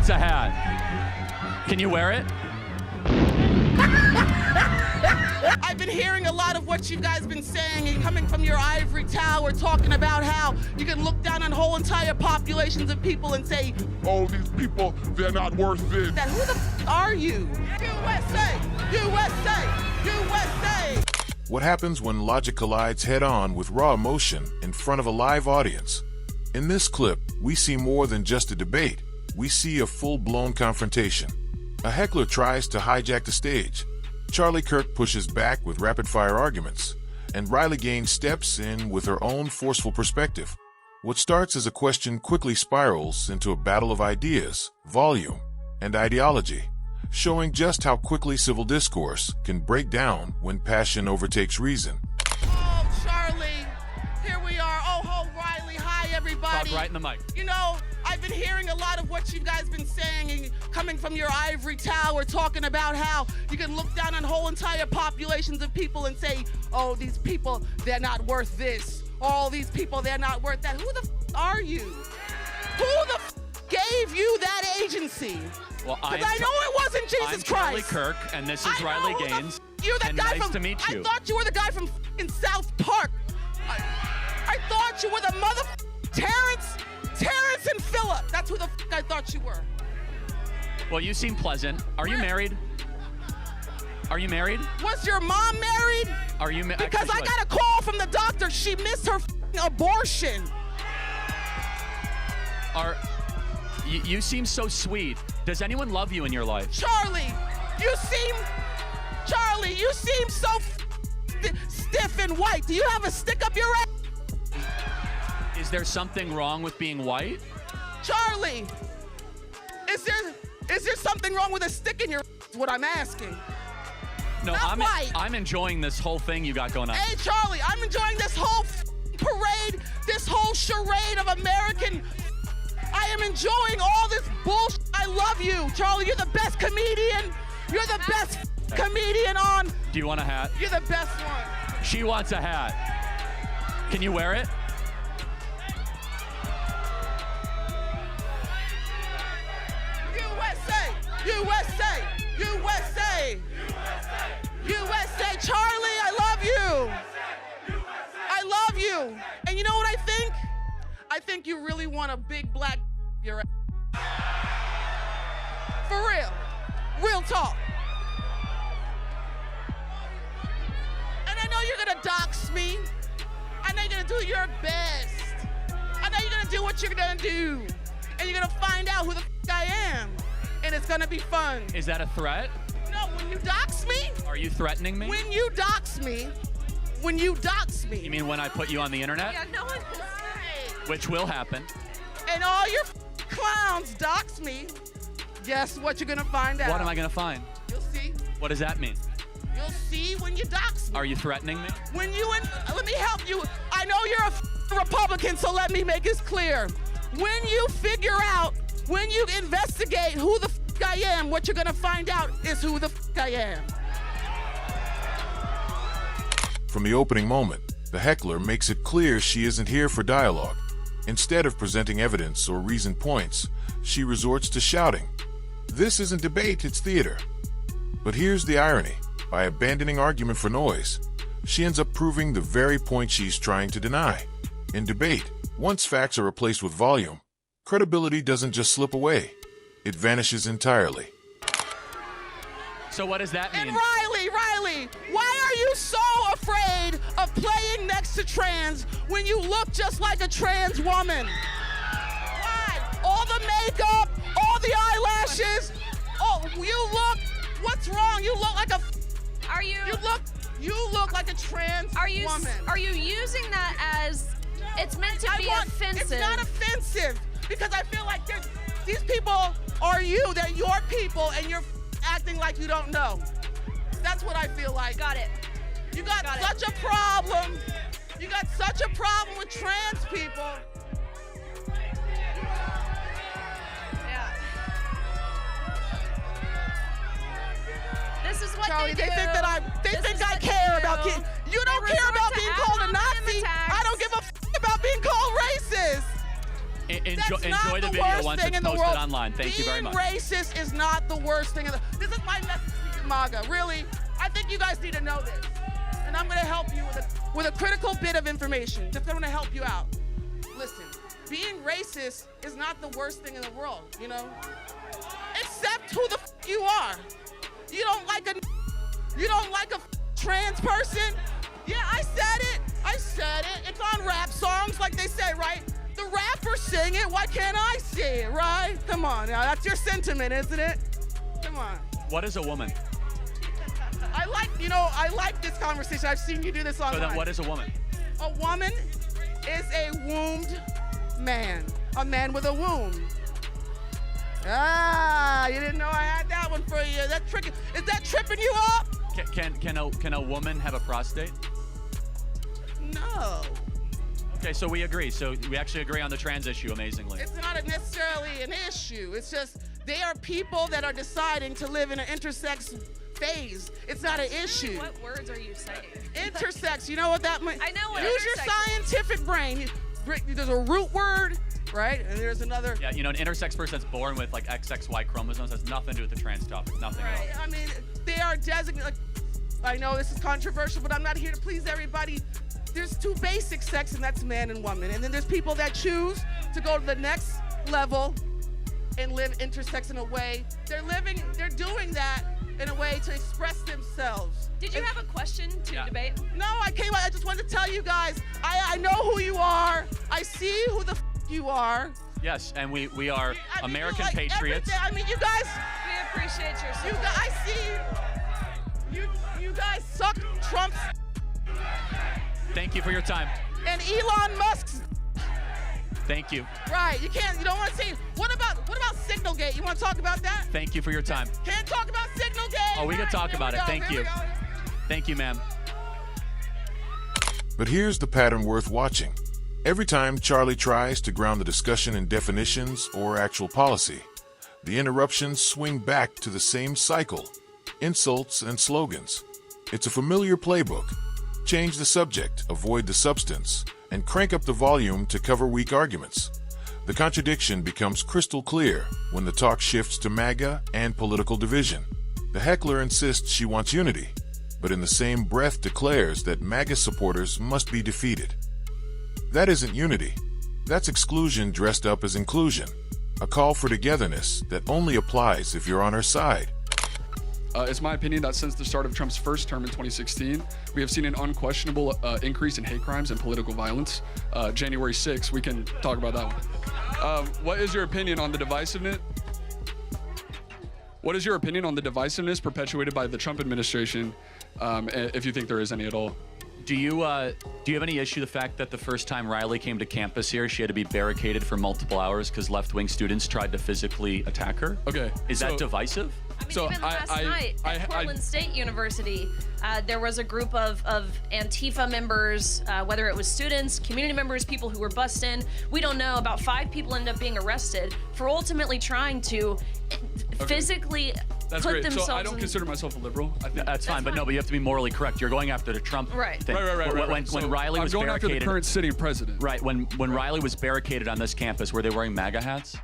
wants a hat. Can you wear it? I've been hearing a lot of what you guys been saying and coming from your ivory tower, talking about how you can look down on whole entire populations of people and say, oh, these people, they're not worth this. that who the are you? USA, USA, USA. What happens when logic collides head-on with raw emotion in front of a live audience? In this clip, we see more than just a debate. We see a full-blown confrontation. A heckler tries to hijack the stage. Charlie Kirk pushes back with rapid-fire arguments, and Riley Gaines steps in with her own forceful perspective. What starts as a question quickly spirals into a battle of ideas, volume, and ideology, showing just how quickly civil discourse can break down when passion overtakes reason. Oh, Charlie, here we are. Oh, ho, Riley. Hi, everybody. Talk right in the mic. You know, I've been hearing a lot of what you guys been saying and coming from your ivory tower, talking about how you can look down on whole entire populations of people and say, oh, these people, they're not worth this. All these people, they're not worth that. Who the are you? Who the gave you that agency? Well, Because I know it wasn't Jesus I'm Christ. Charlie Kirk, and this is Riley Gaines. You're the and guy nice from, to meet you. I thought you were the guy from South Park. I thought you were the mother Terrence and Phillip. That's who the I thought you were. Well, you seem pleasant. Are you married? Are you married? Was your mom married? Are you married? Because I got a call from the doctor. She missed her abortion. You seem so sweet. Does anyone love you in your life? Charlie, you seem so stiff and white. Do you have a stick up your ass? Is there something wrong with being white? Charlie, is there something wrong with a stick in your ass? Is what I'm asking. No, I'm enjoying this whole thing you got going on. Hey, Charlie, I'm enjoying this whole parade, this whole charade of American. I am enjoying all this bullshit. I love you, Charlie. You're the best comedian. You're the best comedian on. Do you want a hat? You're the best one. She wants a hat. Can you wear it? USA, USA, USA, USA. Charlie, I love you. I love you. And you know what I think? I think you really want a big black your for real. Real talk. And I know you're gonna dox me. I know you're gonna do your best. I know you're gonna do what you're gonna do. And you're gonna find out who the I am. And it's gonna be fun. Is that a threat? No, when you dox me. Are you threatening me? When you dox me. You mean when I put you on the internet? Yeah, no one can say. Which will happen. And all your clowns dox me. Guess what you're gonna find out? What am I gonna find? You'll see. What does that mean? You'll see when you dox me. Are you threatening me? When you let me help you. I know you're a Republican, so let me make this clear. When you figure out, when you investigate who the I am, what you're gonna find out is who the I am. From the opening moment, the heckler makes it clear she isn't here for dialogue. Instead of presenting evidence or reasoned points, she resorts to shouting. This isn't debate, it's theater. But here's the irony. By abandoning argument for noise, she ends up proving the very point she's trying to deny. In debate, once facts are replaced with volume, credibility doesn't just slip away, it vanishes entirely. So what does that mean? And Riley, why are you so afraid of playing next to trans when you look just like a trans woman? Why? All the makeup, all the eyelashes. Oh, what's wrong? You look like a, you look like a trans woman. Are you using that as, it's meant to be offensive? It's not offensive, because I feel like these people are you, they're your people, and you're acting like you don't know. That's what I feel like. Got it. You got such a problem. You got such a problem with trans people. Yeah. This is what Charlie, they do. They think I care about kids. You don't care about being called a Nazi. I don't give a about being called racist. Enjoy the video once it's posted online. Thank you very much. Being racist is not the worst thing. This is my message to MAGA. Really, I think you guys need to know this. And I'm going to help you with a critical bit of information. That's going to help you out. Listen, being racist is not the worst thing in the world, you know? Except who the you are. You don't like a trans person? Yeah, I said it. It's on rap songs, like they say, right? The rappers sing it, why can't I say it, right? Come on, now that's your sentiment, isn't it? Come on. What is a woman? I like this conversation. I've seen you do this online. So then what is a woman? A woman is a wombed man. A man with a womb. Ah, you didn't know I had that one for you. Is that tripping you up? Can a woman have a prostate? No. Okay, so we agree. So we actually agree on the trans issue, amazingly. It's not necessarily an issue. It's just they are people that are deciding to live in an intersex phase. It's not an issue. What words are you saying? Intersex, you know what that means? I know what Use your scientific brain. There's a root word, right? And there's another. Yeah, an intersex person that's born with like XXY chromosomes has nothing to do with the trans topic. Nothing at all. I mean, they are designated. I know this is controversial, but I'm not here to please everybody. There's two basic sex, and that's man and woman. And then there's people that choose to go to the next level and live intersex in a way. They're doing that in a way to express themselves. Did you have a question to debate? No, I just wanted to tell you guys, I know who you are. I see who the you are. Yes, and we are American patriots. You guys. We appreciate your support. I see you guys suck Trump's. Thank you for your time. And Elon Musk's. Thank you. Right, you don't want to say. What about Signalgate? You want to talk about that? Thank you for your time. Can't talk about Signalgate. Oh, we can talk about it. Thank you. Thank you, ma'am. But here's the pattern worth watching. Every time Charlie tries to ground the discussion in definitions or actual policy, the interruptions swing back to the same cycle: insults and slogans. It's a familiar playbook. Change the subject, avoid the substance, and crank up the volume to cover weak arguments. The contradiction becomes crystal clear when the talk shifts to MAGA and political division. The heckler insists she wants unity, but in the same breath declares that MAGA supporters must be defeated. That isn't unity. That's exclusion dressed up as inclusion, a call for togetherness that only applies if you're on her side. It's my opinion that since the start of Trump's first term in 2016, we have seen an unquestionable increase in hate crimes and political violence. January 6th, we can talk about that one. What is your opinion on the divisiveness? What is your opinion on the divisiveness perpetuated by the Trump administration, if you think there is any at all? Do you have any issue with the fact that the first time Riley came to campus here, she had to be barricaded for multiple hours because left-wing students tried to physically attack her? Okay. Is that divisive? Even last night at Portland State University, there was a group of Antifa members, whether it was students, community members, people who were bussed in. We don't know. About 5 people ended up being arrested for ultimately trying to physically That's put great. themselves So I don't consider myself a liberal. I think that's fine, but no, but you have to be morally correct. You're going after the Trump thing. Right. When Riley was I'm going after the barricaded, current sitting president. Right. When Riley was barricaded on this campus, were they wearing MAGA hats?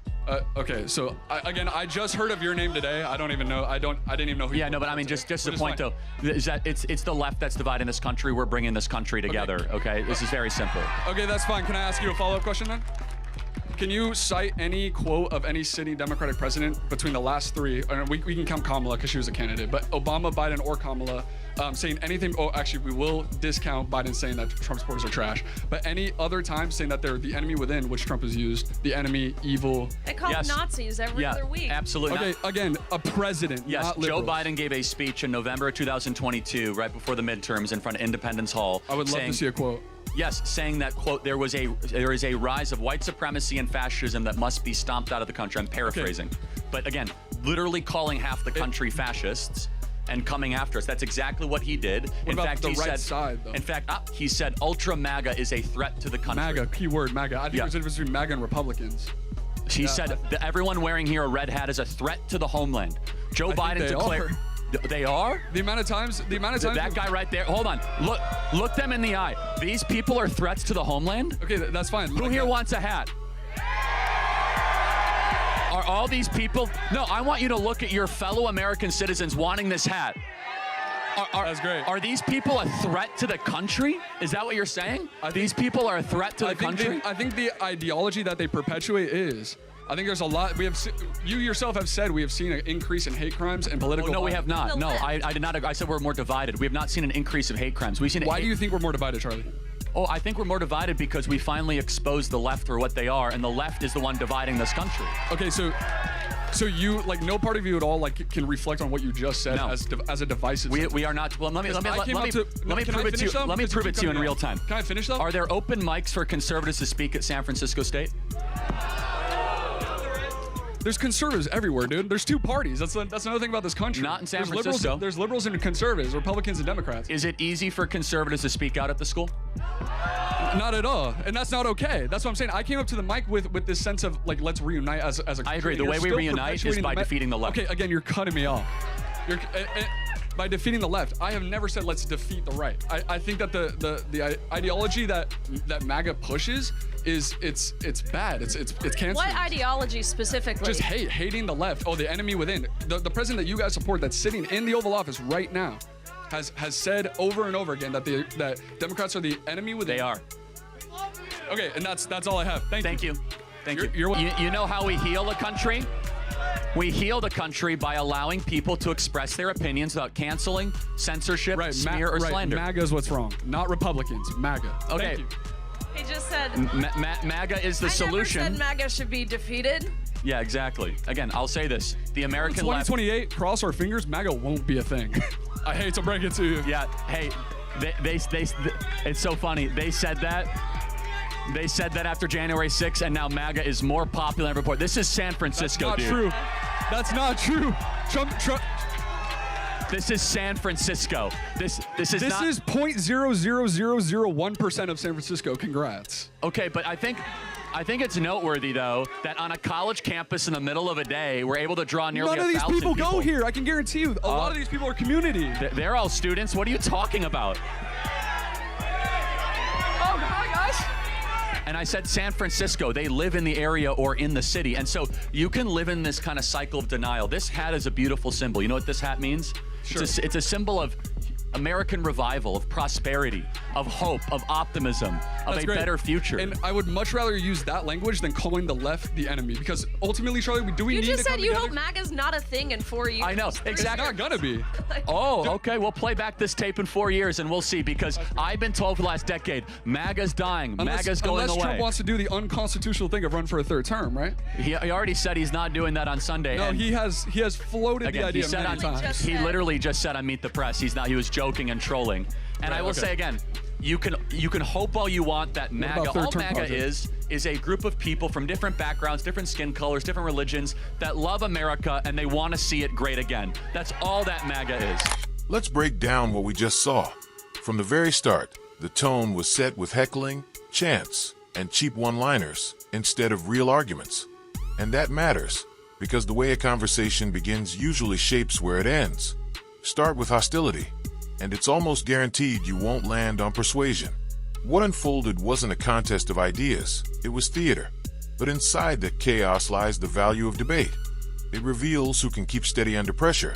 Okay, so I just heard of your name today. I don't even know. I didn't even know who. Yeah, no, but I mean, just the point though is that it's the left that's dividing this country. We're bringing this country together. Okay, this is very simple. Okay, that's fine. Can I ask you a follow-up question then? Can you cite any quote of any sitting Democratic president between the last 3? We can count Kamala because she was a candidate, but Obama, Biden, or Kamala saying anything? Oh, actually, we will discount Biden saying that Trump supporters are trash. But any other time saying that they're the enemy within, which Trump has used, the enemy, evil. They call them Nazis every other week. Absolutely. Okay, again, a president. Yes, not Joe liberals. Biden gave a speech in November 2022, right before the midterms, in front of Independence Hall. I would love to see a quote. Yes, saying that, quote, there is a rise of white supremacy and fascism that must be stomped out of the country. I'm paraphrasing. Okay. But again, literally calling half the country fascists and coming after us. That's exactly what he did. What about the right side, though? In fact, he said ultra MAGA is a threat to the country. MAGA, keyword MAGA. I think there's a difference between MAGA and Republicans. He said that everyone wearing here a red hat is a threat to the homeland. Joe Biden declared. They are? The amount of times. That guy right there. Hold on. Look them in the eye. These people are threats to the homeland? Okay, that's fine. Who here wants a hat? Are all these people? No, I want you to look at your fellow American citizens wanting this hat. That's great. Are these people a threat to the country? Is that what you're saying? These people are a threat to the country? I think the ideology that they perpetuate is. I think there's a lot. You yourself have said we have seen an increase in hate crimes and political. No, we violence. have not. No, I did not. I said we're more divided. We have not seen an increase of hate crimes. We've seen. Why do you think we're more divided, Charlie? Oh, I think we're more divided because we finally exposed the left for what they are, and the left is the one dividing this country. Okay, so you like no part of you at all like can reflect on what you just said as a divisive. We are not. Well, let me prove it to you. Let me prove it to you in real time. Can I finish though? Are there open mics for conservatives to speak at San Francisco State? There's conservatives everywhere, dude. There's two parties. That's another thing about this country. Not in San Francisco. Francisco. There's liberals and conservatives, Republicans and Democrats. Is it easy for conservatives to speak out at the school? Not at all, and that's not okay. That's what I'm saying. I came up to the mic with this sense of like, let's reunite as a country. I agree. The way we reunite is by defeating the left. Okay, again, you're cutting me off. By defeating the left, I have never said let's defeat the right. I think that the ideology that MAGA pushes is it's bad. It's cancerous. What ideology specifically? Just hating the left. Oh, the enemy within. The president that you guys support that's sitting in the Oval Office right now has said over and over again that Democrats are the enemy within. They are. Okay, and that's all I have. Thank you. You know how we heal a country? We heal the country by allowing people to express their opinions without canceling, censorship, smear, or slander. MAGA is what's wrong. Not Republicans. MAGA. Okay. Thank you. He just said. MAGA is the solution. I never said MAGA should be defeated. Yeah, exactly. Again, I'll say this: the American left. 2028. Cross our fingers. MAGA won't be a thing. I hate to break it to you. Yeah. Hey, they it's so funny. They said that. They said that after January 6th, and now MAGA is more popular than ever before. This is San Francisco, dude. That's not true. Trump. This is San Francisco. This is 0.00001% of San Francisco. Congrats. Okay, but I think it's noteworthy though that on a college campus in the middle of a day, we're able to draw nearly 1,000 people. None of these people go here. I can guarantee you. A lot of these people are community. They're all students. What are you talking about? Oh, hi guys. And I said San Francisco. They live in the area or in the city. And so you can live in this kind of cycle of denial. This hat is a beautiful symbol. You know what this hat means? Sure. It's a symbol of American revival, of prosperity, of hope, of optimism, of a better future. And I would much rather use that language than calling the left the enemy, because ultimately, Charlie, we need to come together? You just said you hope MAGA's not a thing in 4 years. I know, exactly. It's not gonna be. Oh, okay. We'll play back this tape in 4 years and we'll see, because I've been told for the last decade, MAGA's dying, MAGA's going away. Unless Trump wants to do the unconstitutional thing of run for a third term, right? He already said he's not doing that on Sunday. No, he has floated the idea many times. He literally just said on Meet the Press, he was joking and trolling. And I will say again, you can hope all you want that MAGA, all MAGA is a group of people from different backgrounds, different skin colors, different religions that love America and they want to see it great again. That's all that MAGA is. Let's break down what we just saw. From the very start, the tone was set with heckling, chants, and cheap one-liners instead of real arguments. And that matters, because the way a conversation begins usually shapes where it ends. Start with hostility, and it's almost guaranteed you won't land on persuasion. What unfolded wasn't a contest of ideas, it was theater. But inside that chaos lies the value of debate. It reveals who can keep steady under pressure,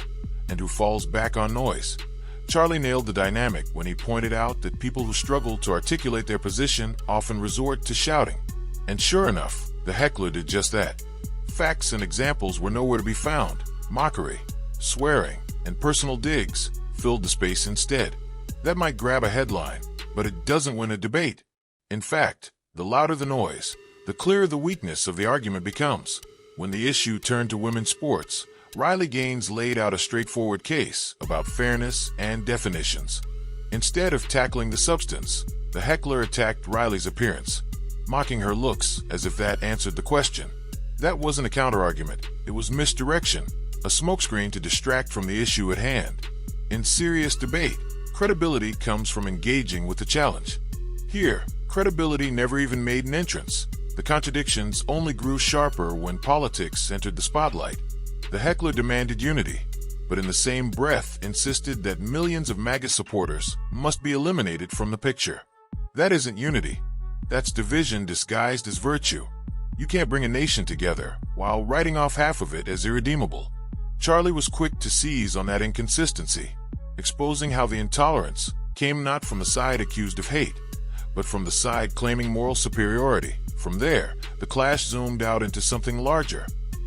and who falls back on noise. Charlie nailed the dynamic when he pointed out that people who struggle to articulate their position often resort to shouting. And sure enough, the heckler did just that. Facts and examples were nowhere to be found. Mockery, swearing, and personal digs filled the space instead. That might grab a headline, but it doesn't win a debate. In fact, the louder the noise, the clearer the weakness of the argument becomes. When the issue turned to women's sports, Riley Gaines laid out a straightforward case about fairness and definitions. Instead of tackling the substance, the heckler attacked Riley's appearance, mocking her looks as if that answered the question. That wasn't a counterargument, it was misdirection, a smokescreen to distract from the issue at hand. In serious debate, credibility comes from engaging with the challenge. Here, credibility never even made an entrance. The contradictions only grew sharper when politics entered the spotlight. The heckler demanded unity, but in the same breath insisted that millions of MAGA supporters must be eliminated from the picture. That isn't unity. That's division disguised as virtue. You can't bring a nation together while writing off half of it as irredeemable. Charlie was quick to seize on that inconsistency, exposing how the intolerance came not from the side accused of hate, but from the side claiming moral superiority. From there, the clash zoomed out into something larger,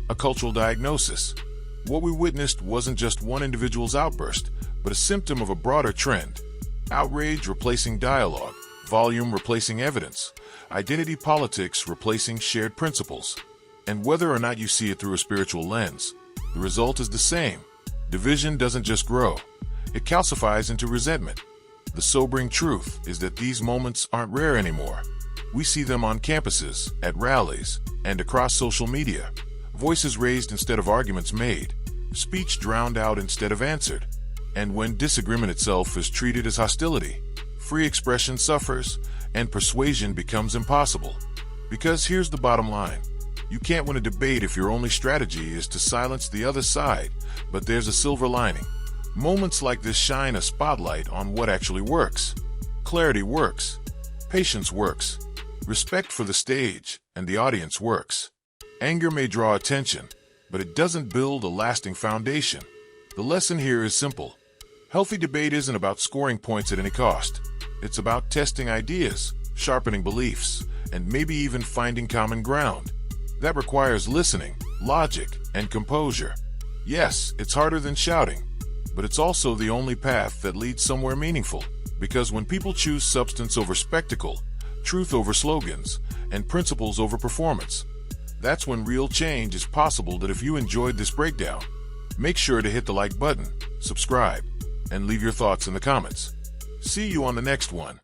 a cultural diagnosis. What we witnessed wasn't just one individual's outburst, but a symptom of a broader trend. Outrage replacing dialogue, volume replacing evidence, identity politics replacing shared principles. And whether or not you see it through a spiritual lens, the result is the same. Division doesn't just grow, it calcifies into resentment. The sobering truth is that these moments aren't rare anymore. We see them on campuses, at rallies, and across social media. Voices raised instead of arguments made, speech drowned out instead of answered. And when disagreement itself is treated as hostility, free expression suffers, and persuasion becomes impossible. Because here's the bottom line. You can't win a debate if your only strategy is to silence the other side, but there's a silver lining. Moments like this shine a spotlight on what actually works. Clarity works. Patience works. Respect for the stage and the audience works. Anger may draw attention, but it doesn't build a lasting foundation. The lesson here is simple. Healthy debate isn't about scoring points at any cost. It's about testing ideas, sharpening beliefs, and maybe even finding common ground. That requires listening, logic, and composure. Yes, it's harder than shouting, but it's also the only path that leads somewhere meaningful. Because when people choose substance over spectacle, truth over slogans, and principles over performance, that's when real change is possible. That if you enjoyed this breakdown, make sure to hit the like button, subscribe, and leave your thoughts in the comments. See you on the next one.